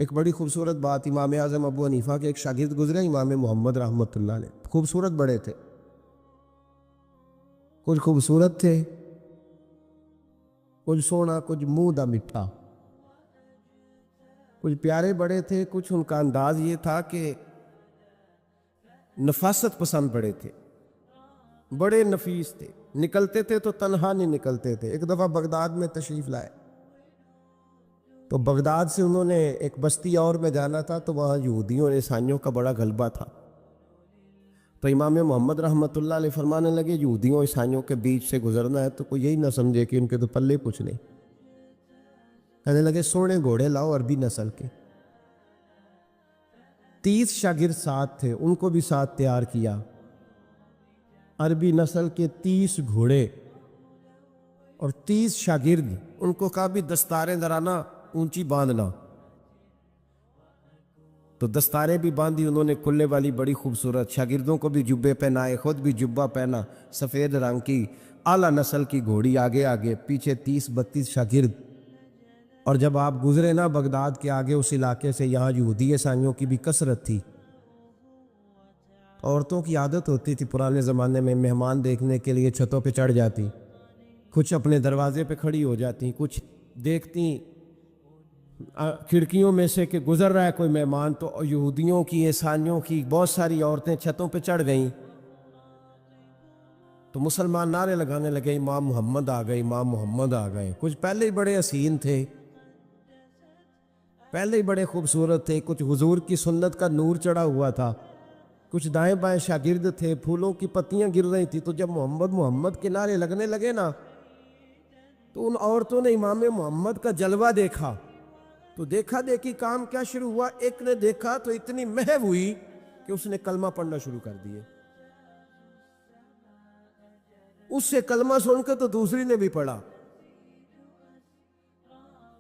ایک بڑی خوبصورت بات، امام اعظم ابو حنیفہ کے ایک شاگرد گزرے امام محمد رحمۃ اللہ علیہ، خوبصورت بڑے تھے، کچھ خوبصورت تھے، کچھ سونا، کچھ منہ دا مٹھا، کچھ پیارے بڑے تھے، کچھ ان کا انداز یہ تھا کہ نفاست پسند بڑے تھے، بڑے نفیس تھے، نکلتے تھے تو تنہا نہیں نکلتے تھے۔ ایک دفعہ بغداد میں تشریف لائے تو بغداد سے انہوں نے ایک بستی اور میں جانا تھا، تو وہاں یہودیوں اور عیسائیوں کا بڑا غلبہ تھا، تو امام محمد رحمۃ اللہ علیہ فرمانے لگے یہودیوں اور عیسائیوں کے بیچ سے گزرنا ہے تو کوئی یہی نہ سمجھے کہ ان کے تو پلے کچھ نہیں، کہنے لگے سونے گھوڑے لاؤ عربی نسل کے۔ 30 شاگرد ساتھ تھے، ان کو بھی ساتھ تیار کیا، عربی نسل کے 30 گھوڑے اور 30 شاگرد، ان کو کہا بھی دستاریں درانا اونچی باندھنا، تو دستاریں بھی باندھی انہوں نے کلے والی بڑی خوبصورت، شاگردوں کو بھی جبے پہنائے، خود بھی جبہ پہنا، سفید رنگ کی اعلیٰ نسل کی گھوڑی آگے آگے، پیچھے 30-32 شاگرد۔ اور جب آپ گزرے نا بغداد کے آگے اس علاقے سے، یہاں یہودی عیسائیوں کی بھی کثرت تھی، عورتوں کی عادت ہوتی تھی پرانے زمانے میں مہمان دیکھنے کے لیے چھتوں پہ چڑھ جاتی، کچھ اپنے دروازے پہ کھڑی ہو جاتی، کچھ دیکھتی کھڑکیوں میں سے کہ گزر رہا ہے کوئی مہمان، تو یہودیوں کی عیسائیوں کی بہت ساری عورتیں چھتوں پہ چڑھ گئیں، تو مسلمان نعرے لگانے لگے امام محمد آ گئے، امام محمد آ گئے۔ کچھ پہلے ہی بڑے حسین تھے، پہلے ہی بڑے خوبصورت تھے، کچھ حضور کی سنت کا نور چڑھا ہوا تھا، کچھ دائیں بائیں شاگرد تھے، پھولوں کی پتیاں گر رہی تھی، تو جب محمد محمد کے نعرے لگنے لگے نا تو ان عورتوں نے امام محمد کا جلوہ دیکھا، تو دیکھا دیکھی کام کیا شروع ہوا، ایک نے دیکھا تو اتنی محو ہوئی کہ اس نے کلمہ پڑھنا شروع کر دیے، اس سے کلمہ سن کے تو دوسری نے بھی پڑھا،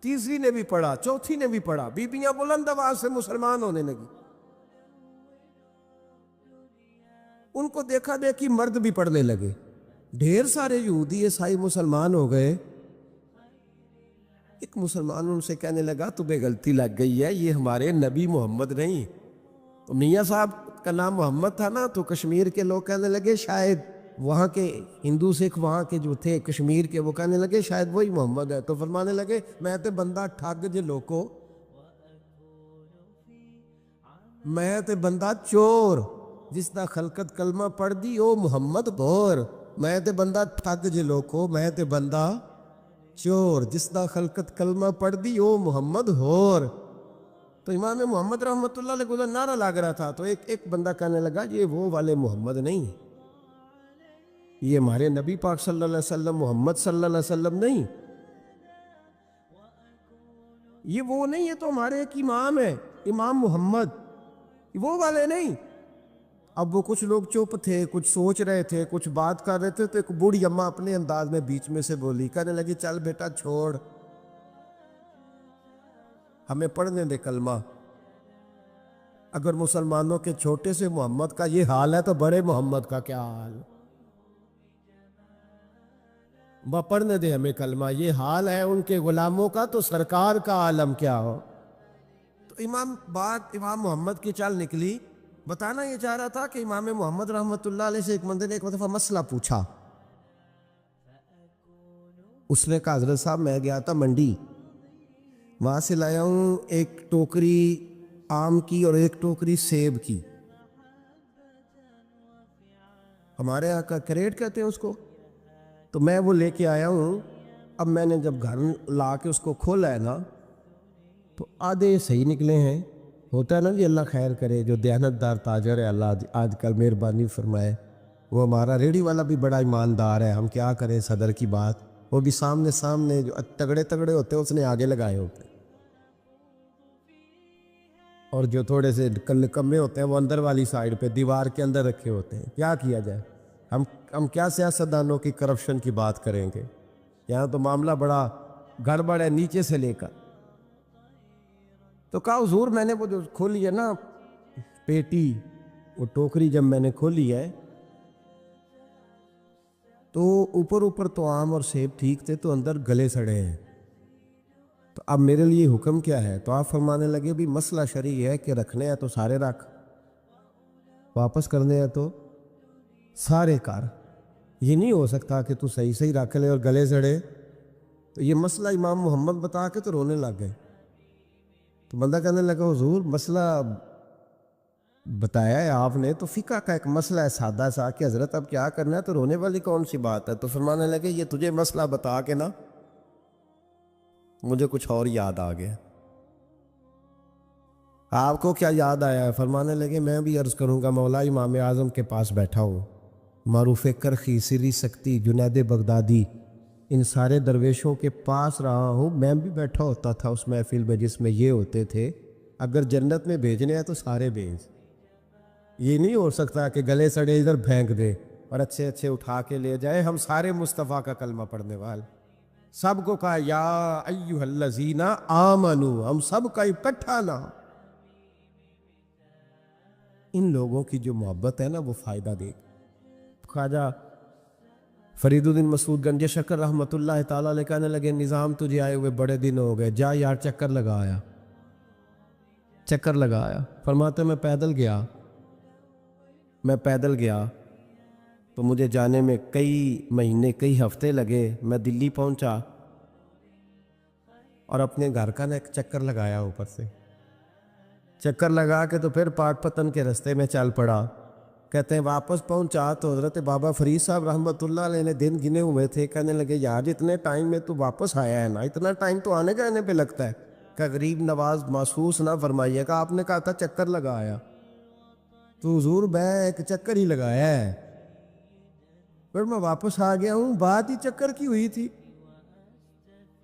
تیسری نے بھی پڑھا، چوتھی نے بھی پڑھا، بیبیاں بلند آواز سے مسلمان ہونے لگی، ان کو دیکھا دیکھی مرد بھی پڑھنے لگے، ڈھیر سارے یہودی عیسائی مسلمان ہو گئے۔ ایک مسلمان ان سے کہنے لگا تمہیں غلطی لگ گئی ہے، یہ ہمارے نبی محمد نہیں۔ تو میاں صاحب کا نام محمد تھا نا، تو کشمیر کے لوگ کہنے لگے شاید وہاں کے ہندو سکھ وہاں کے جو تھے کشمیر کے، وہ کہنے لگے شاید وہی محمد ہے، تو فرمانے لگے میں تے بندہ ٹھگ جے لوکو، میں تے بندہ چور، جس دا خلقت کلمہ پڑھ دی او محمد بور، میں تے بندہ ٹھگ جے لوکو، میں تے بندہ چور، جس دا خلقت کلمہ پڑھ دی او محمد ہور۔ تو امام محمد رحمۃ اللہ علیہ کو نعرہ لگ رہا تھا، تو ایک بندہ کہنے لگا یہ وہ والے محمد نہیں، یہ ہمارے نبی پاک صلی اللہ علیہ وسلم محمد صلی اللہ علیہ وسلم نہیں، یہ وہ نہیں، یہ تو ہمارے ایک امام ہے امام محمد، وہ والے نہیں۔ اب وہ کچھ لوگ چپ تھے، کچھ سوچ رہے تھے، کچھ بات کر رہے تھے، تو ایک بوڑھی اماں اپنے انداز میں بیچ میں سے بولی، کہنے لگی چل بیٹا چھوڑ، ہمیں پڑھنے دے کلمہ، اگر مسلمانوں کے چھوٹے سے محمد کا یہ حال ہے تو بڑے محمد کا کیا حال، پڑھنے دے ہمیں کلمہ، یہ حال ہے ان کے غلاموں کا تو سرکار کا عالم کیا ہو۔ تو امام محمد کی چال نکلی، بتانا یہ چاہ رہا تھا کہ امام محمد رحمۃ اللہ علیہ سے ایک بندے نے ایک دفعہ مسئلہ پوچھا، اس نے کہا حضرت صاحب میں گیا تھا منڈی، وہاں سے لایا ہوں ایک ٹوکری آم کی اور ایک ٹوکری سیب کی، ہمارے یہاں کا کریٹ کہتے ہیں اس کو، تو میں وہ لے کے آیا ہوں۔ اب میں نے جب گھر لا کے اس کو کھولا ہے نا تو آدھے صحیح نکلے ہیں، ہوتا ہے نا جی اللہ خیر کرے، جو دیانت دار تاجر ہے اللہ آج کل مہربانی فرمائے، وہ ہمارا ریڑھی والا بھی بڑا ایماندار ہے، ہم کیا کریں صدر کی بات، وہ بھی سامنے جو تگڑے تگڑے ہوتے ہیں اس نے آگے لگائے ہوتے ہیں، اور جو تھوڑے سے کمے ہوتے ہیں وہ اندر والی سائیڈ پہ دیوار کے اندر رکھے ہوتے ہیں۔ کیا کیا جائے، ہم کیا سیاستدانوں کی کرپشن کی بات کریں گے، یہاں تو معاملہ بڑا گڑبڑ ہے نیچے سے لے کر۔ تو کہا حضور میں نے وہ جو کھولی ہے نا پیٹی، وہ ٹوکری جب میں نے کھولی ہے تو اوپر تو آم اور سیب ٹھیک تھے، تو اندر گلے سڑے ہیں، تو تو اب میرے لیے حکم کیا ہے؟ تو آپ فرمانے لگے بھی مسئلہ شرعی ہے کہ رکھنے ہیں تو سارے رکھ، واپس کرنے ہیں تو سارے کر، یہ نہیں ہو سکتا کہ تو صحیح صحیح رکھ لے اور گلے سڑے۔ تو یہ مسئلہ امام محمد بتا کے تو رونے لگ گئے۔ تو بندہ کہنے لگا حضور مسئلہ بتایا ہے آپ نے، تو فقہ کا ایک مسئلہ ہے سادہ سا کہ حضرت اب کیا کرنا ہے، تو رونے والی کون سی بات ہے؟ تو فرمانے لگے یہ تجھے مسئلہ بتا کے نا مجھے کچھ اور یاد آ گیا۔ آپ کو کیا یاد آیا ہے؟ فرمانے لگے میں بھی عرض کروں گا، مولا امام اعظم کے پاس بیٹھا ہوں، معروف کرخی، سری سکتی، جنید بغدادی، ان سارے درویشوں کے پاس رہا ہوں، میں بھی بیٹھا ہوتا تھا اس محفل میں جس میں یہ ہوتے تھے، اگر جنت میں بھیجنے ہیں تو سارے بھیج، یہ نہیں ہو سکتا کہ گلے سڑے ادھر پھینک دے اور اچھے اچھے اٹھا کے لے جائے۔ ہم سارے مصطفیٰ کا کلمہ پڑھنے والے، سب کو کہا یا ایھا الذین آمنو، ہم سب کا اکٹھا نام۔ ان لوگوں کی جو محبت ہے نا وہ فائدہ دے گی۔ خواجہ فرید الدین مسعود گنج شکر رحمۃ اللہ تعالیٰ علیہ کہنے لگے نظام تجھے آئے ہوئے بڑے دن ہو گئے، جا یار چکر لگایا، چکر لگایا۔ فرماتے میں پیدل گیا تو مجھے جانے میں کئی مہینے کئی ہفتے لگے۔ میں دلی پہنچا اور اپنے گھر کا نا ایک چکر لگایا، اوپر سے چکر لگا کے تو پھر پاک پتن کے رستے میں چل پڑا۔ کہتے ہیں واپس پہنچا تو حضرت بابا فرید صاحب رحمۃ اللہ علیہ نے دن گنے ہوئے تھے، کہنے لگے یار اتنے ٹائم میں تو واپس آیا ہے نا، اتنا ٹائم تو آنے جانے پہ لگتا ہے، کہ غریب نواز محسوس نہ فرمائیے گا، آپ نے کہا تھا چکر لگایا، تو حضور میں ایک چکر ہی لگایا ہے، پھر میں واپس آ گیا ہوں، بات ہی چکر کی ہوئی تھی۔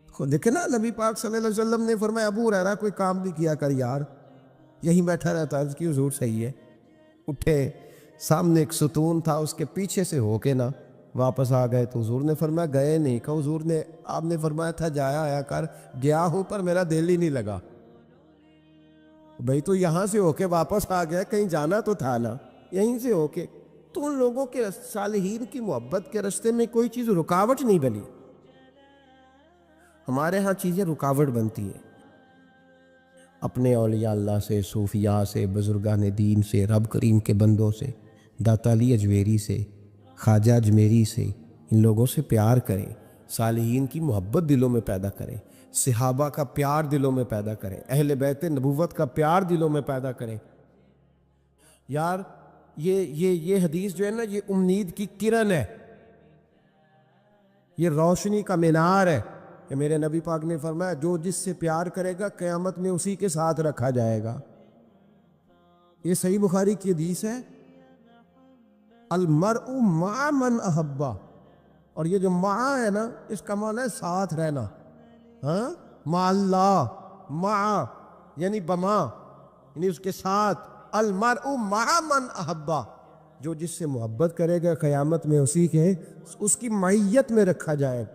خود دیکھیں نا نبی پاک صلی اللہ علیہ وسلم نے فرمایا ابو ہریرہ کوئی کام بھی کیا کر یار، یہیں بیٹھا رہتا، عرض کی حضور صحیح ہے۔ اٹھے، سامنے ایک ستون تھا، اس کے پیچھے سے ہو کے نا واپس آ گئے، تو حضور نے فرمایا گئے نہیں، کہ حضور نے آپ نے فرمایا تھا جایا آیا کر، گیا ہوں پر میرا دل ہی نہیں لگا۔ بھئی تو یہاں سے ہو کے واپس آ گیا، کہیں جانا تو تھا نا، یہیں سے ہو کے۔ تو ان لوگوں کے صالحین کی محبت کے راستے میں کوئی چیز رکاوٹ نہیں بنی۔ ہمارے ہاں چیزیں رکاوٹ بنتی ہیں، اپنے اولیاء اللہ سے، صوفیاء سے، بزرگان دین سے، رب کریم کے بندوں سے، داتا علی اجویری سے، خواجہ اجمیری سے، ان لوگوں سے پیار کریں، صالحین کی محبت دلوں میں پیدا کریں، صحابہ کا پیار دلوں میں پیدا کریں، اہل بیت نبوت کا پیار دلوں میں پیدا کریں۔ یار یہ حدیث جو ہے نا، یہ امید کی کرن ہے، یہ روشنی کا مینار ہے کہ میرے نبی پاک نے فرمایا جو جس سے پیار کرے گا قیامت میں اسی کے ساتھ رکھا جائے گا۔ یہ صحیح بخاری کی حدیث ہے، المرء مع من احبہ، اور یہ جو مع ہے نا اس کا معنی ہے ساتھ رہنا، ہاں، مع اللہ، مع یعنی بما، یعنی اس کے ساتھ، المرء مع من احبہ، جو جس سے محبت کرے گا قیامت میں اسی کے اس کی معیت میں رکھا جائے گا۔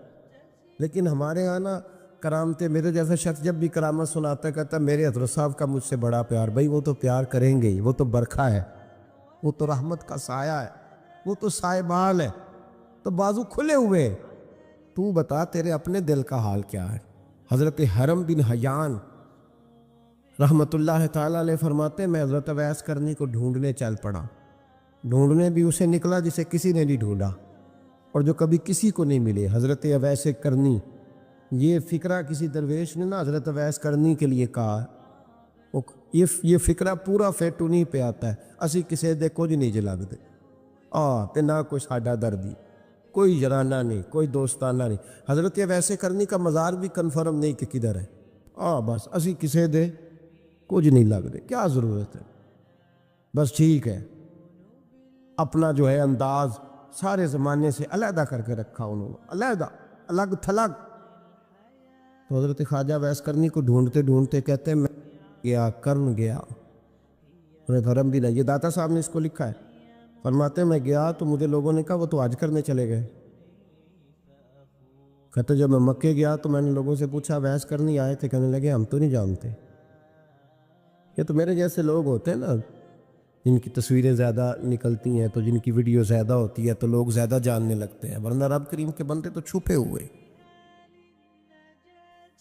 لیکن ہمارے ہاں نا کرامتیں، میرے جیسا شخص جب بھی کرامت سناتا کہتا میرے حضرت صاحب کا مجھ سے بڑا پیار، بھائی وہ تو پیار کریں گے ہی، وہ تو برکھا ہے، وہ تو رحمت کا سایہ ہے، وہ تو سائبال ہے، تو بازو کھلے ہوئے۔ تو بتا تیرے اپنے دل کا حال کیا ہے؟ حضرت حرم بن حیان رحمۃ اللہ تعالیٰ علیہ فرماتے میں حضرت اویس کرنی کو ڈھونڈنے چل پڑا، ڈھونڈنے بھی اسے نکلا جسے کسی نے نہیں ڈھونڈا اور جو کبھی کسی کو نہیں ملے، حضرت اویس کرنی۔ یہ فقرہ کسی درویش نے نا حضرت اویس کرنی کے لیے کہا، یہ فقرہ پورا فٹ انہیں پہ آتا ہے، اسی کسے دے کچھ نہیں جلا دے تے نہ کوئی ساڈا دردی، کوئی جرانہ نہیں، کوئی دوستانہ نہیں۔ حضرت اویس کرنی کا مزار بھی کنفرم نہیں کہ کدھر ہے، بس اسی کسے دے کچھ نہیں لگ دے، کیا ضرورت ہے، بس ٹھیک ہے، اپنا جو ہے انداز سارے زمانے سے علیحدہ کر کے رکھا انہوں نے، علیحدہ، الگ تھلگ۔ تو حضرت خواجہ اویس کرنی کو ڈھونڈتے ڈھونڈتے کہتے ہیں میں گیا، کرن گیا، انہیں دھرم بھی نہیں، یہ داتا صاحب نے اس کو لکھا ہے، فرماتے ہیں میں گیا تو مجھے لوگوں نے کہا وہ تو حج کرنے چلے گئے۔ کہتے جب میں مکے گیا تو میں نے لوگوں سے پوچھا اویس کرنی آئے تھے؟ کہنے لگے ہم تو نہیں جانتے۔ یہ تو میرے جیسے لوگ ہوتے ہیں نا جن کی تصویریں زیادہ نکلتی ہیں، تو جن کی ویڈیو زیادہ ہوتی ہے تو لوگ زیادہ جاننے لگتے ہیں، ورنہ رب کریم کے بندے تو چھپے ہوئے۔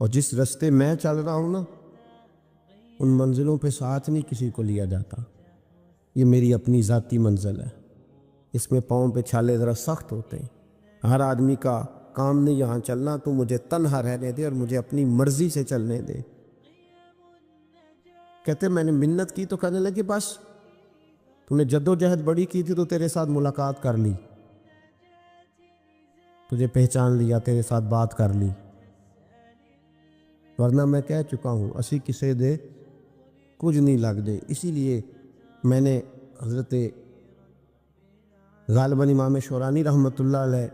اور جس رستے میں چل رہا ہوں نا، ان منزلوں پہ ساتھ نہیں کسی کو لیا جاتا. یہ میری اپنی ذاتی منزل ہے. اس میں پاؤں پہ چھالے ذرا سخت ہوتے ہیں. ہر آدمی کا کام نہیں یہاں چلنا، تو مجھے تنہا رہنے دے اور مجھے اپنی مرضی سے چلنے دے. کہتے میں نے منت کی تو کہنے لگے بس تو نے جد و جہد بڑی کی تھی تو تیرے ساتھ ملاقات کر لی، تجھے پہچان لیا، تیرے ساتھ بات کر لی، ورنہ میں کہہ چکا ہوں اسی کسے دے کچھ نہیں لگ دے. اسی لیے میں نے حضرت غالباً امام شورانی رحمۃ اللہ علیہ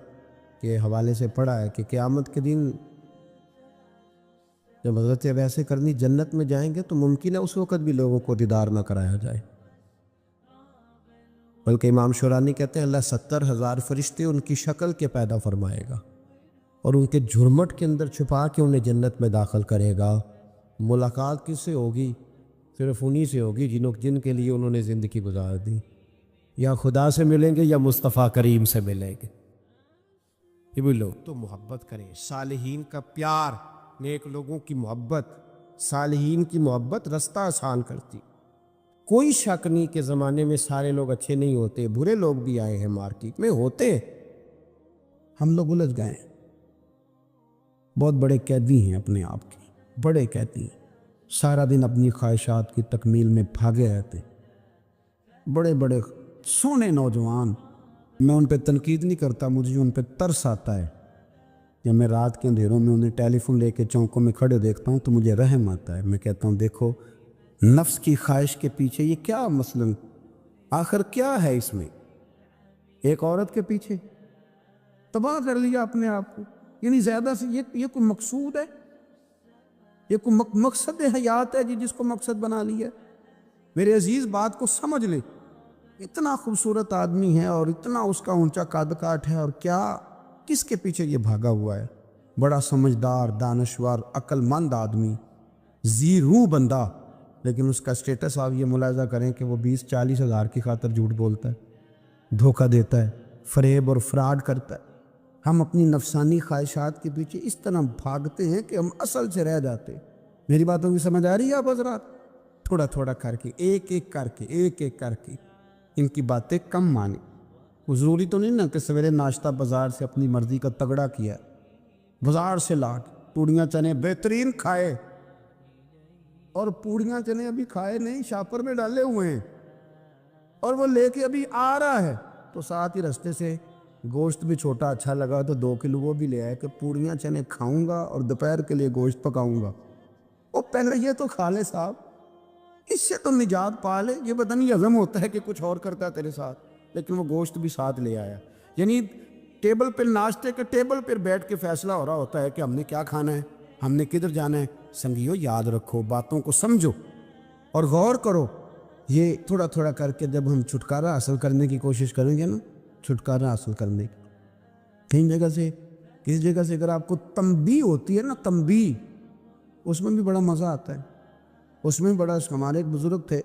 کے حوالے سے پڑھا ہے کہ قیامت کے دن جب حضرت ویسے کرنی جنت میں جائیں گے تو ممکن ہے اس وقت بھی لوگوں کو دیدار نہ کرایا جائے، بلکہ امام شورانی کہتے ہیں اللہ 70,000 فرشتے ان کی شکل کے پیدا فرمائے گا اور ان کے جھرمٹ کے اندر چھپا کے انہیں جنت میں داخل کرے گا. ملاقات کس سے ہوگی؟ صرف انہی سے ہوگی جن کے لیے انہوں نے زندگی گزار دی. یا خدا سے ملیں گے یا مصطفیٰ کریم سے ملیں گے. یہ بھی لوگ تو محبت کریں، صالحین کا پیار، نیک لوگوں کی محبت، صالحین کی محبت رستہ آسان کرتی. کوئی شک نہیں کہ زمانے میں سارے لوگ اچھے نہیں ہوتے، برے لوگ بھی آئے ہیں مارکیٹ میں، ہوتے ہیں. ہم لوگ الجھ گئے ہیں، بہت بڑے قیدی ہیں اپنے آپ کے، بڑے قیدی ہیں. سارا دن اپنی خواہشات کی تکمیل میں بھاگے رہتے. بڑے بڑے سونے نوجوان، میں ان پہ تنقید نہیں کرتا، مجھے ان پہ ترس آتا ہے. جب میں رات کے اندھیروں میں انہیں ٹیلی فون لے کے چوکوں میں کھڑے دیکھتا ہوں تو مجھے رحم آتا ہے. میں کہتا ہوں دیکھو نفس کی خواہش کے پیچھے یہ کیا مثلاً آخر کیا ہے اس میں؟ ایک عورت کے پیچھے تباہ کر لیا اپنے آپ کو. یعنی زیادہ سے یہ کوئی مقصود ہے؟ یہ کوئی مقصد حیات ہے جس کو مقصد بنا لیا؟ میرے عزیز بات کو سمجھ لے. اتنا خوبصورت آدمی ہے اور اتنا اس کا اونچا قد کاٹ ہے، اور کیا کس کے پیچھے یہ بھاگا ہوا ہے؟ بڑا سمجھدار، دانشور، عقل مند آدمی، ذی روح بندہ، لیکن اس کا سٹیٹس آپ یہ ملاحظہ کریں کہ وہ 20-40 ہزار کی خاطر جھوٹ بولتا ہے، دھوکہ دیتا ہے، فریب اور فراڈ کرتا ہے. ہم اپنی نفسانی خواہشات کے پیچھے اس طرح بھاگتے ہیں کہ ہم اصل سے رہ جاتے ہیں. میری باتوں کی سمجھ آ رہی ہے آپ حضرات؟ تھوڑا تھوڑا کر کے، ایک ایک کر کے ان کی باتیں کم مانیں. ضروری تو نہیں نا کہ سویرے ناشتہ بازار سے اپنی مرضی کا تگڑا کیا، بازار سے لا کے پوڑیاں چنے بہترین کھائے، اور پوڑیاں چنے ابھی کھائے نہیں، شاپر میں ڈالے ہوئے ہیں، اور وہ لے کے ابھی آ رہا ہے تو ساتھ ہی رستے سے گوشت بھی چھوٹا اچھا لگا تو 2 کلو وہ بھی لے آئے کہ پوڑیاں چنے کھاؤں گا اور دوپہر کے لیے گوشت پکاؤں گا. وہ پہلے یہ تو کھا لے صاحب، اس سے تو نجات پا لے. یہ پتہ نہیں ہضم ہوتا ہے کہ کچھ اور کرتا ہے تیرے ساتھ، لیکن وہ گوشت بھی ساتھ لے آیا. یعنی ٹیبل پہ، ناشتے کے ٹیبل پر بیٹھ کے فیصلہ ہو رہا ہوتا ہے کہ ہم نے کیا کھانا ہے، ہم نے کدھر جانا ہے. سنگیو یاد رکھو، باتوں کو سمجھو اور غور کرو. یہ تھوڑا تھوڑا کر کے جب ہم چھٹکارا حاصل کرنے کی کوشش کریں گے نا، چھٹکارا حاصل کرنے کی کہیں جگہ سے، کس جگہ سے اگر آپ کو تنبیہ ہوتی ہے نا، تنبیہ، اس میں بھی بڑا مزہ آتا ہے. اس میں بڑا، ہمارے ایک بزرگ تھے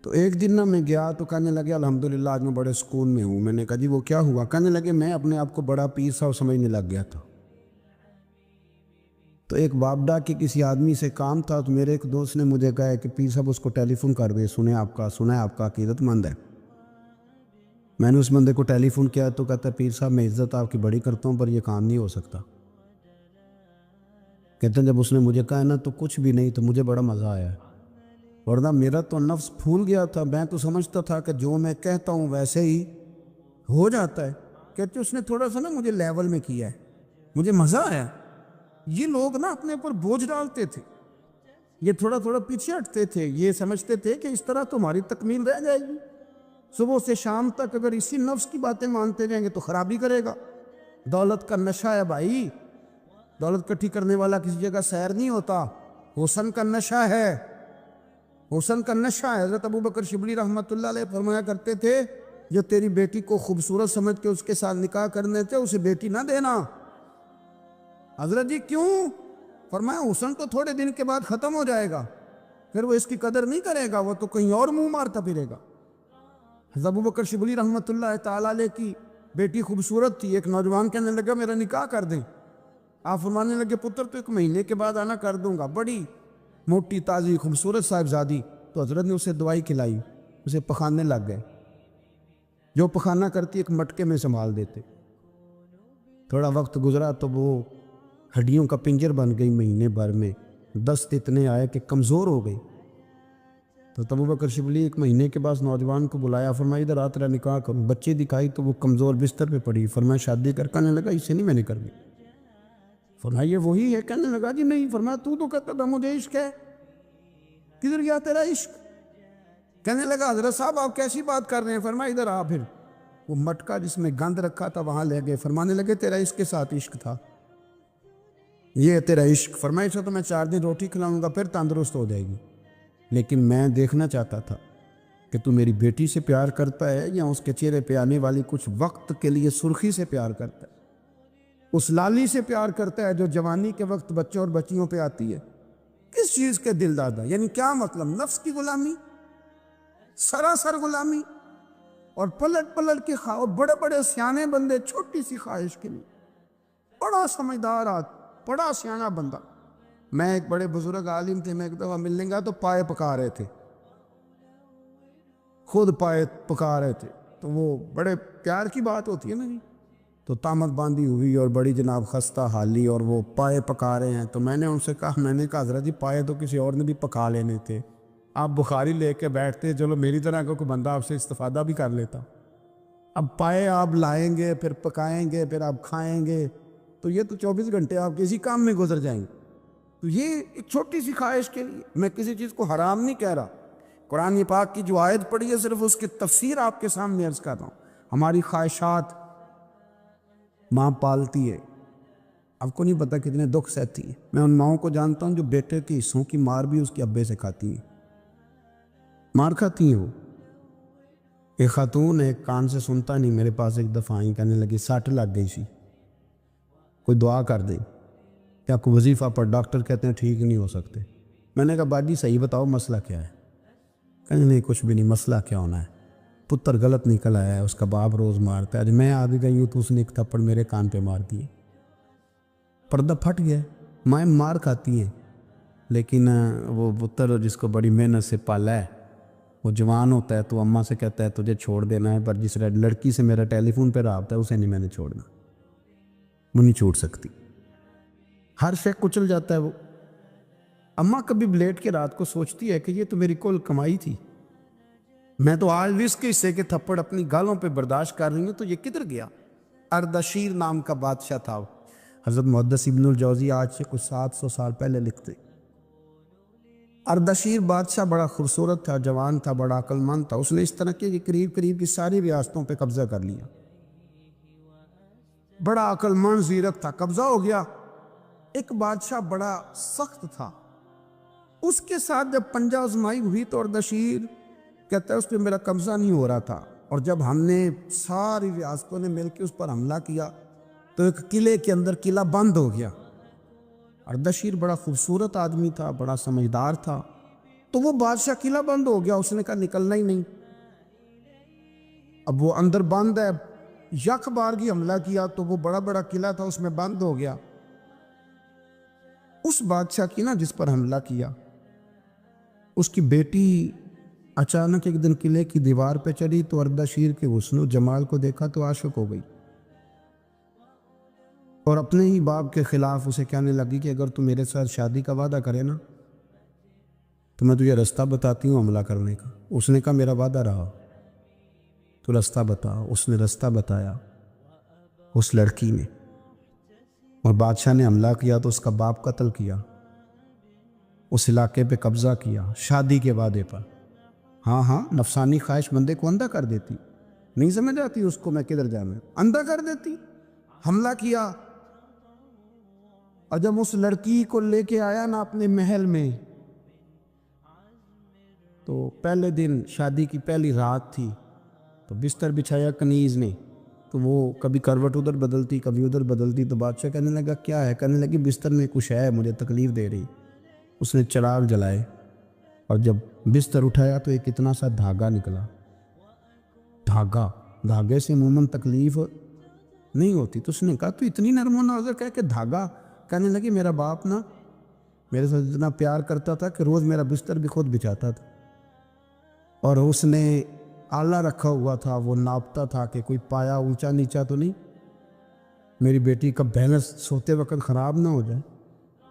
تو ایک دن نا میں گیا تو کہنے لگے الحمدللہ آج میں بڑے سکون میں ہوں. میں نے کہا جی وہ کیا ہوا؟ کہنے لگے میں اپنے آپ کو بڑا پیر صاحب سمجھنے لگ گیا تھا. تو ایک بابڈا کے کسی آدمی سے کام تھا تو میرے ایک دوست نے مجھے کہا کہ پیر صاحب اس کو ٹیلی فون کر دے، سنا ہے آپ کا عقیدت مند ہے. میں نے اس بندے کو ٹیلی فون کیا تو کہتا ہے پیر صاحب میں عزت آپ کی بڑی کرتا ہوں پر یہ کام نہیں ہو سکتا. کہتے ہیں جب اس نے مجھے کہا نا تو کچھ بھی نہیں، تو مجھے بڑا مزہ آیا، ورنہ میرا تو نفس پھول گیا تھا. میں تو سمجھتا تھا کہ جو میں کہتا ہوں ویسے ہی ہو جاتا ہے. کہتے اس نے تھوڑا سا نا مجھے لیول میں کیا ہے، مجھے مزہ آیا. یہ لوگ نا اپنے اوپر بوجھ ڈالتے تھے، یہ تھوڑا تھوڑا پیچھے ہٹتے تھے، یہ سمجھتے تھے کہ اس طرح تو ہماری تکمیل رہ جائے گی. صبح سے شام تک اگر اسی نفس کی باتیں مانتے جائیں گے تو خرابی کرے گا. دولت کا نشہ ہے بھائی، دولت کٹھی کرنے والا کسی جگہ سیر نہیں ہوتا. حسن کا نشہ ہے، حسن کا نشہ ہے. حضرت ابو بکر شبلی رحمۃ اللہ علیہ فرمایا کرتے تھے جو تیری بیٹی کو خوبصورت سمجھ کے اس کے ساتھ نکاح کرنے تھے اسے بیٹی نہ دینا. حضرت جی کیوں؟ فرمایا حسن تو تھوڑے دن کے بعد ختم ہو جائے گا، پھر وہ اس کی قدر نہیں کرے گا، وہ تو کہیں اور منہ مارتا پھرے گا. حضرت ابو بکر شبلی رحمۃ اللہ تعالیٰ علیہ کی بیٹی خوبصورت تھی. ایک نوجوان کہنے لگا میرا نکاح کر دیں. آپ فرمانے لگے پتر تو 1 مہینے کے بعد آنا کر دوں گا، بڑی موٹی تازی خوبصورت صاحبزادی. تو حضرت نے اسے دوائی کھلائی، اسے پخانے لگ گئے. جو پخانہ کرتی ایک مٹکے میں سنبھال دیتے. تھوڑا وقت گزرا تو وہ ہڈیوں کا پنجر بن گئی. مہینے بھر میں دست اتنے آئے کہ کمزور ہو گئی. تو ابو بکر شبلی 1 مہینے کے بعد نوجوان کو بلایا، فرمایا ادھر آ تیرا نکاح کروں. بچی دکھائی تو وہ کمزور بستر پہ پڑی. فرمایا شادی کہنے لگا اسے نہیں میں نے کرنی. فرمایا یہ وہی ہے؟ کہنے لگا جی نہیں. فرمایا تو کہتا تھا مجھے عشق ہے، کدھر گیا تیرا عشق؟ کہنے لگا حضرت صاحب آپ کیسی بات کر رہے ہیں؟ فرمایا ادھر آ. پھر وہ مٹکا جس میں گند رکھا تھا وہاں لے گئے. فرمانے لگے تیرا اس کے ساتھ عشق تھا، یہ ہے تیرا عشق. فرمایا اسے تو میں 4 دن روٹی کھلاؤں گا پھر تندرست ہو جائے گی، لیکن میں دیکھنا چاہتا تھا کہ تو میری بیٹی سے پیار کرتا ہے یا اس کے چہرے پہ آنے والی کچھ وقت کے لیے سرخی سے پیار کرتا ہے، اس لالی سے پیار کرتا ہے جو جوانی کے وقت بچوں اور بچیوں پہ آتی ہے. کس چیز کے دل دادا؟ یعنی کیا مطلب؟ نفس کی غلامی، سراسر غلامی. اور پلٹ پلٹ کے بڑے بڑے سیانے بندے چھوٹی سی خواہش کے لیے. بڑا سمجھدار بڑا سیانا بندہ. میں ایک بڑے بزرگ عالم تھے، میں ایک دفعہ ملنے گا تو پائے پکا رہے تھے، خود پائے پکا رہے تھے. تو وہ بڑے پیار کی بات ہوتی ہے نا جی. تو تامت باندھی ہوئی اور بڑی جناب خستہ حالی اور وہ پائے پکا رہے ہیں. تو میں نے ان سے کہا، میں نے کہا حضرت جی پائے تو کسی اور نے بھی پکا لینے تھے، آپ بخاری لے کے بیٹھتے، چلو میری طرح کا کوئی بندہ آپ سے استفادہ بھی کر لیتا. اب پائے آپ لائیں گے، پھر پکائیں گے، پھر آپ کھائیں گے، تو یہ تو 24 گھنٹے آپ کسی کام میں گزر جائیں گے. تو یہ ایک چھوٹی سی خواہش کے لیے. میں کسی چیز کو حرام نہیں کہہ رہا. قرآن پاک کی جو آیت پڑھی ہے صرف اس کی تفسیر آپ کے سامنے عرض کر رہا ہوں. ہماری خواہشات ماں پالتی ہے، آپ کو نہیں پتہ کتنے دکھ سہتی ہے. میں ان ماؤں کو جانتا ہوں جو بیٹے کے حصوں کی مار بھی اس کے ابے سے کھاتی ہیں، مار کھاتی ہیں. وہ ایک خاتون ایک کان سے سنتا نہیں، میرے پاس ایک دفعہ آئیں، کہنے لگی 60 لگ گئی سی، کوئی دعا کر دے، کیا کوئی وظیفہ پر ڈاکٹر کہتے ہیں ٹھیک نہیں ہو سکتے. میں نے کہا باجی صحیح بتاؤ مسئلہ کیا ہے؟ کہنے نہیں کچھ بھی نہیں. مسئلہ کیا ہونا ہے؟ پتر غلط نکل آیا ہے، اس کا باپ روز مارتا ہے. آج میں آگے گئی ہوں تو اس نے ایک تھپڑ میرے کان پہ مار دیے، پردہ پھٹ گیا. مائیں مار کھاتی ہیں، لیکن وہ پتر جس کو بڑی محنت سے پالا ہے وہ جوان ہوتا ہے تو اماں سے کہتا ہے تجھے چھوڑ دینا ہے، پر جس لڑکی سے میرا ٹیلی فون پہ رابطہ ہے اسے نہیں میں نے چھوڑنا، وہ نہیں چھوڑ سکتی. ہر شے کچل جاتا ہے. وہ اماں کبھی لیٹ کے رات کو سوچتی ہے کہ یہ تو میری کل کمائی تھی، میں تو آج بھی اس کے حصے کے تھپڑ اپنی گالوں پہ برداشت کر رہی ہوں، تو یہ کدھر گیا؟ اردشیر نام کا بادشاہ تھا. حضرت محدث ابن الجوزی آج سے کچھ 700 سال پہلے لکھتے. اردشیر بادشاہ بڑا خوبصورت تھا، جوان تھا، بڑا عقل مند تھا. اس نے اس طرح کہ قریب قریب کی ساری ریاستوں پہ قبضہ کر لیا. بڑا عقل مند زیرک تھا، قبضہ ہو گیا. ایک بادشاہ بڑا سخت تھا، اس کے ساتھ جب پنجہ آزمائی ہوئی تو اردشیر کہتا ہے اس پہ میرا قبضہ نہیں ہو رہا تھا. اور جب ہم نے ساری ریاستوں نے مل کے اس پر حملہ کیا تو ایک قلعے کے اندر قلعہ بند ہو گیا. اردشیر بڑا خوبصورت آدمی تھا، بڑا سمجھدار تھا. تو وہ بادشاہ قلعہ بند ہو گیا، اس نے کہا نکلنا ہی نہیں. اب وہ اندر بند ہے، یک بارگی حملہ کیا تو وہ بڑا بڑا قلعہ تھا اس میں بند ہو گیا. اس بادشاہ کی نا جس پر حملہ کیا، اس کی بیٹی اچانک ایک دن قلعے کی دیوار پہ چڑھی تو اردشیر کے حسن و جمال کو دیکھا تو عاشق ہو گئی، اور اپنے ہی باپ کے خلاف اسے کہنے لگی کہ اگر تو میرے ساتھ شادی کا وعدہ کرے نا تو میں تجھے رستہ بتاتی ہوں حملہ کرنے کا. اس نے کہا میرا وعدہ رہا، تو رستہ بتا. اس نے رستہ بتایا اس لڑکی نے، اور بادشاہ نے حملہ کیا تو اس کا باپ قتل کیا، اس علاقے پہ قبضہ کیا شادی کے وعدے پر. ہاں نفسانی خواہش بندے کو اندھا کر دیتی، نہیں سمجھ آتی اس کو میں کدھر جانا، اندھا کر دیتی. حملہ کیا، اور جب اس لڑکی کو لے کے آیا نا اپنے محل میں تو پہلے دن شادی کی پہلی رات تھی، تو بستر بچھایا کنیز نے، تو وہ کبھی کروٹ ادھر بدلتی کبھی ادھر بدلتی. تو بادشاہ کہنے لگا کیا ہے؟ کہنے لگی بستر میں کچھ ہے مجھے تکلیف دے رہی. اس نے چراغ جلائے اور جب بستر اٹھایا تو ایک اتنا سا دھاگا نکلا. دھاگے سے عموماً تکلیف نہیں ہوتی. تو اس نے کہا تو اتنی نرم و نازک ہے کہ دھاگا کہنے لگی میرا باپ نا میرے ساتھ اتنا پیار کرتا تھا کہ روز میرا بستر بھی خود بچھاتا تھا، اور اس نے آلہ رکھا ہوا تھا، وہ ناپتا تھا کہ کوئی پایا اونچا نیچا تو نہیں، میری بیٹی کا بیلنس سوتے وقت خراب نہ ہو جائے،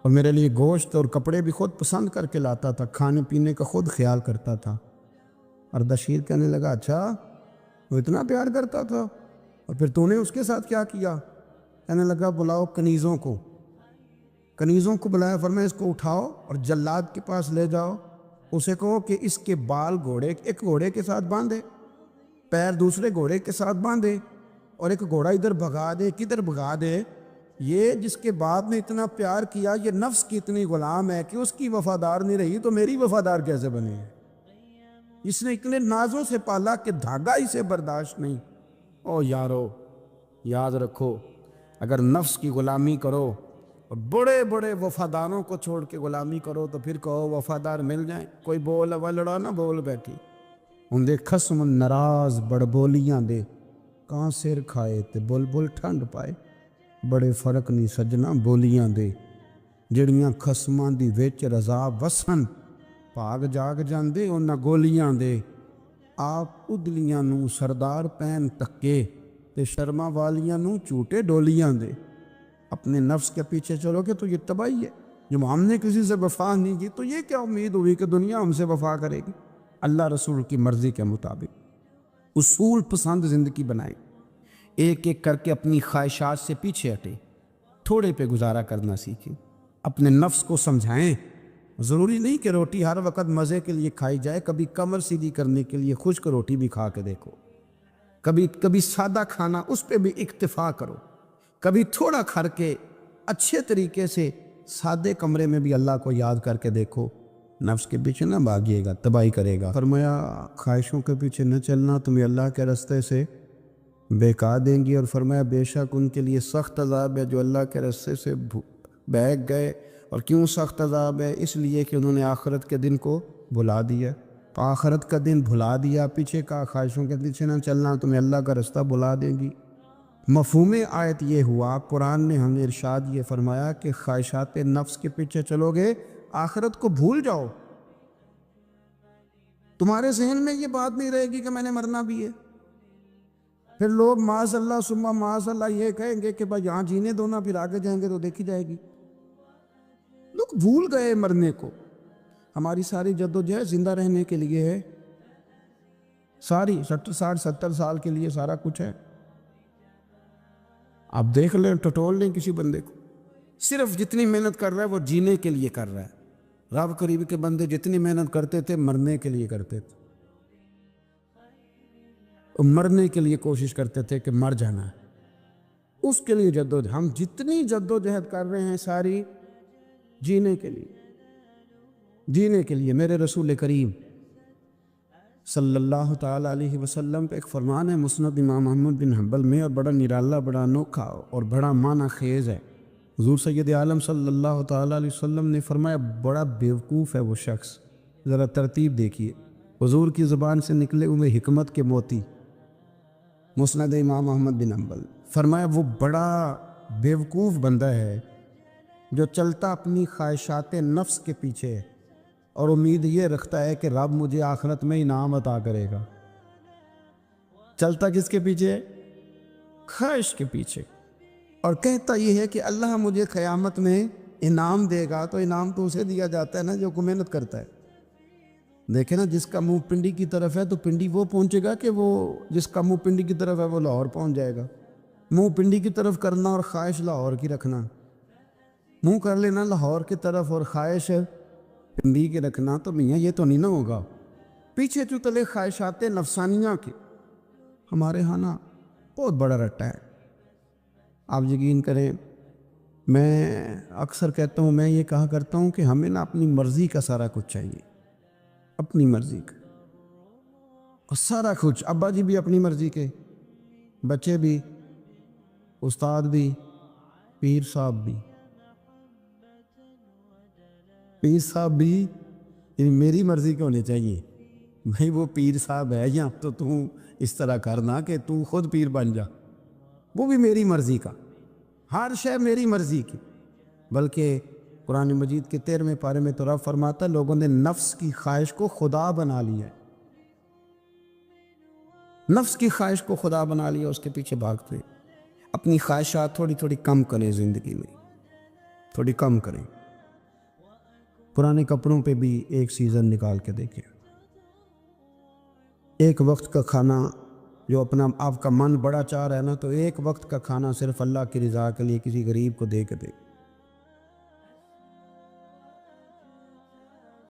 اور میرے لیے گوشت اور کپڑے بھی خود پسند کر کے لاتا تھا، کھانے پینے کا خود خیال کرتا تھا۔ اردشیر کہنے لگا اچھا وہ اتنا پیار کرتا تھا، اور پھر تو نے اس کے ساتھ کیا کیا؟ کہنے لگا بلاؤ کنیزوں کو بلایا، فرمایا اس کو اٹھاؤ اور جلاد کے پاس لے جاؤ، اسے کہو کہ اس کے بال ایک گھوڑے کے ساتھ باندھے، پیر دوسرے گھوڑے کے ساتھ باندھے، اور ایک گھوڑا ادھر بھگا دے، کدھر بھگا دے، یہ جس کے باپ نے اتنا پیار کیا، یہ نفس کی اتنی غلام ہے کہ اس کی وفادار نہیں رہی تو میری وفادار کیسے بنے ہے؟ اس نے اتنے نازوں سے پالا کہ دھاگا اسے برداشت نہیں۔ او یارو یاد رکھو، اگر نفس کی غلامی کرو اور بڑے بڑے وفاداروں کو چھوڑ کے غلامی کرو تو پھر کہو وفادار مل جائیں، کوئی بول لڑا نہ بول بیٹھی، ہوں دے خصم ناراض بڑ بولیاں دے، کہاں سر کھائے تے بلبل ٹھنڈ پائے، بڑے فرق نہیں سجنا بولیاں دے، جڑیاں خصماں دی وچ رضا وسن، بھاگ جاگ جاندے انہاں گولیاں دے، آپ ادلیاں نو سردار پین ٹکے تے شرما والیاں نو چوٹے ڈولیاں دے۔ اپنے نفس کے پیچھے چلو گے تو یہ تباہی ہے۔ جب ہم نے کسی سے وفا نہیں کی تو یہ کیا امید ہوئی کہ دنیا ہم سے وفا کرے گی؟ اللہ رسول کی مرضی کے مطابق اصول پسند زندگی بنائیں، ایک ایک کر کے اپنی خواہشات سے پیچھے ہٹیں، تھوڑے پہ گزارا کرنا سیکھیں، اپنے نفس کو سمجھائیں۔ ضروری نہیں کہ روٹی ہر وقت مزے کے لیے کھائی جائے، کبھی کمر سیدھی کرنے کے لیے خشک روٹی بھی کھا کے دیکھو، کبھی سادہ کھانا اس پہ بھی اکتفا کرو، کبھی تھوڑا کھا کے اچھے طریقے سے سادے کمرے میں بھی اللہ کو یاد کر کے دیکھو۔ نفس کے پیچھے نہ بھاگیے گا، تباہی کرے گا۔ فرمایا خواہشوں کے پیچھے نہ چلنا، تمہیں اللہ کے راستے سے بہکا دیں گی، اور فرمایا بے شک ان کے لیے سخت عذاب ہے جو اللہ کے راستے سے بہک گئے۔ اور کیوں سخت عذاب ہے؟ اس لیے کہ انہوں نے آخرت کے دن کو بھلا دیا، تو آخرت کا دن بھلا دیا، پیچھے کا خواہشوں کے پیچھے نہ چلنا، تمہیں اللہ کا راستہ بھلا دیں گی۔ مفہوم آیت یہ ہوا، قرآن نے ہمیں ارشاد یہ فرمایا کہ خواہشات نفس کے پیچھے چلو گے آخرت کو بھول جاؤ، تمہارے ذہن میں یہ بات نہیں رہے گی کہ میں نے مرنا بھی ہے۔ پھر لوگ معاذ اللہ ثم معاذ اللہ یہ کہیں گے کہ بھائی یہاں جینے دو نا، پھر آگے جائیں گے تو دیکھی جائے گی۔ لوگ بھول گئے مرنے کو۔ ہماری ساری جدوجہد زندہ رہنے کے لیے ہے، ساری 60-70 سال کے لیے سارا کچھ ہے۔ آپ دیکھ لیں، ٹٹول لیں کسی بندے کو، صرف جتنی محنت کر رہا ہے وہ جینے کے لیے کر رہا ہے۔ رب قریب کے بندے جتنی محنت کرتے تھے مرنے کے لیے کرتے تھے، مرنے کے لیے کوشش کرتے تھے کہ مر جانا ہے، اس کے لیے جدوجہد۔ ہم جتنی جدوجہد کر رہے ہیں ساری جینے کے لیے۔ میرے رسول کریم صلی اللہ تعالیٰ علیہ وسلم پہ ایک فرمان ہے مسند امام احمد بن حنبل میں، اور بڑا نرالا، بڑا انوکھا اور بڑا معنی خیز ہے۔ حضور سید عالم صلی اللہ تعالیٰ علیہ وسلم نے فرمایا بڑا بیوقوف ہے وہ شخص، ذرا ترتیب دیکھیے، حضور کی زبان سے نکلے ہوئے حکمت کے موتی، مسند امام احمد بن حنبل۔ فرمایا وہ بڑا بیوقوف بندہ ہے جو چلتا اپنی خواہشات نفس کے پیچھے ہے اور امید یہ رکھتا ہے کہ رب مجھے آخرت میں انعام عطا کرے گا۔ چلتا کس کے پیچھے ہے؟ خواہش کے پیچھے، اور کہتا یہ ہے کہ اللہ مجھے قیامت میں انعام دے گا، تو انعام تو اسے دیا جاتا ہے نا جو محنت کرتا ہے۔ دیکھیں نا، جس کا منہ پنڈی کی طرف ہے تو پنڈی وہ پہنچے گا، کہ وہ جس کا منہ پنڈی کی طرف ہے وہ لاہور پہنچ جائے گا۔ منہ پنڈی کی طرف کرنا اور خواہش لاہور کی رکھنا، منہ کر لینا لاہور کی طرف اور خواہش پنڈی کے رکھنا، تو میاں یہ تو نہیں نہ ہوگا۔ پیچھے جو تلے خواہشات نفسانیہ کے ہمارے ہاں نا بہت بڑا رٹا ہے۔ آپ یقین کریں، میں اکثر کہتا ہوں، میں یہ کہا کرتا ہوں کہ ہمیں نا اپنی مرضی کا سارا کچھ چاہیے، اپنی مرضی کا، اور سارا کچھ۔ ابا جی بھی اپنی مرضی کے، بچے بھی، استاد بھی، پیر صاحب بھی، پیر صاحب بھی میری مرضی کے ہونے چاہیے۔ بھائی وہ پیر صاحب ہے یا تو اس طرح کرنا کہ تو خود پیر بن جا، وہ بھی میری مرضی کا، ہر شے میری مرضی کی۔ بلکہ قرآن مجید کے 13ویں پارے میں تو رب فرماتا ہے لوگوں نے نفس کی خواہش کو خدا بنا لیا ہے، نفس کی خواہش کو خدا بنا لیا، اس کے پیچھے بھاگتے ہیں۔ اپنی خواہشات تھوڑی تھوڑی کم کریں، زندگی میں تھوڑی کم کریں۔ پرانے کپڑوں پہ بھی ایک سیزن نکال کے دیکھیں۔ ایک وقت کا کھانا جو اپنا آپ کا من بڑا چاہ رہا ہے نا، تو ایک وقت کا کھانا صرف اللہ کی رضا کے لیے کسی غریب کو دے کے دے۔